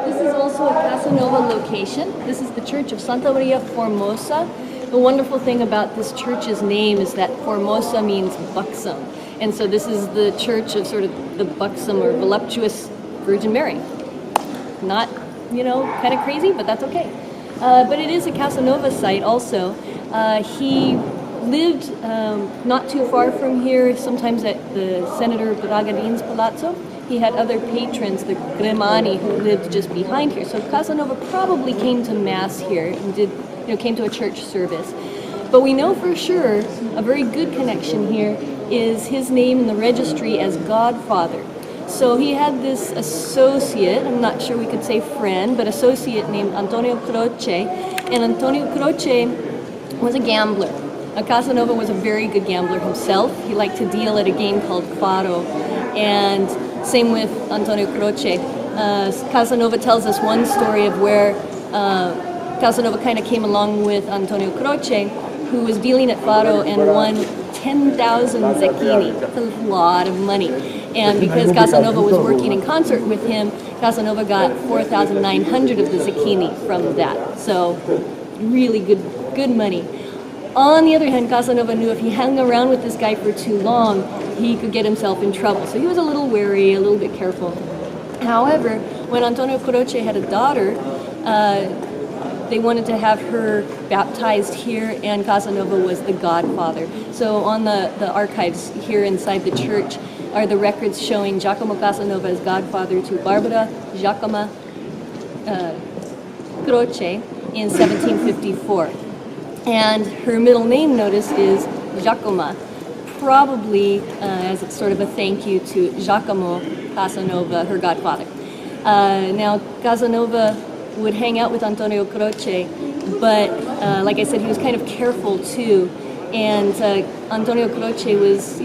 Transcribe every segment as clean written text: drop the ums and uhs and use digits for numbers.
This is also a Casanova location. This is the Church of Santa Maria Formosa. The wonderful thing about this church's name is that Formosa means buxom. And so this is the church of sort of the buxom or voluptuous Virgin Mary. Not, kind of crazy, but that's okay. But it is a Casanova site also. He lived not too far from here, sometimes at the Senator Bragadin's Palazzo. He had other patrons, the Grimani, who lived just behind here. So Casanova probably came to Mass here and came to a church service. But we know for sure a very good connection here is his name in the registry as Godfather. So he had this associate, I'm not sure we could say friend, but associate named Antonio Croce. And Antonio Croce was a gambler. Casanova was a very good gambler himself. He liked to deal at a game called Quattro. And same with Antonio Croce. Casanova tells us one story of where Casanova kind of came along with Antonio Croce, who was dealing at Faro and won 10,000 zecchini. That's a lot of money. And because Casanova was working in concert with him, Casanova got 4,900 of the zecchini from that. So really good money. On the other hand, Casanova knew if he hung around with this guy for too long, he could get himself in trouble. So he was a little wary, a little bit careful. However, when Antonio Croce had a daughter, they wanted to have her baptized here, and Casanova was the godfather. So on the archives here inside the church are the records showing Giacomo Casanova as godfather to Barbara Giacomo Croce in 1754. And her middle name, notice, is Giacoma, probably as it's sort of a thank you to Giacomo Casanova, her godfather. Now, Casanova would hang out with Antonio Croce, but like I said, he was kind of careful too. And Antonio Croce was,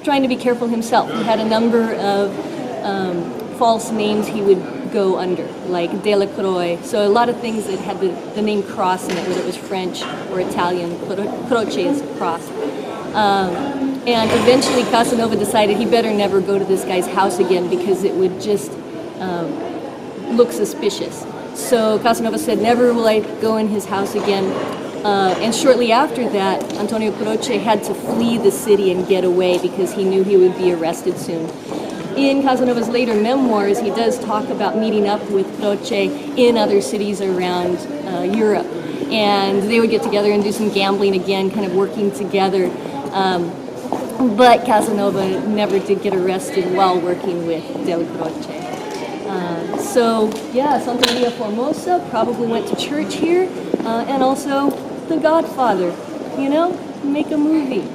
trying to be careful himself. He had a number of false names he would go under, like De La Croix. So a lot of things that had the name cross in it, whether it was French or Italian. Croce is cross. And eventually Casanova decided he better never go to this guy's house again because it would just look suspicious. So Casanova said, never will I go in his house again. And shortly after that, Antonio Croce had to flee the city and get away because he knew he would be arrested soon. In Casanova's later memoirs, he does talk about meeting up with Croce in other cities around Europe. And they would get together and do some gambling again, kind of working together. But Casanova never did get arrested while working with Del Croce. Santa Maria Formosa, probably went to church here. And also The Godfather, make a movie.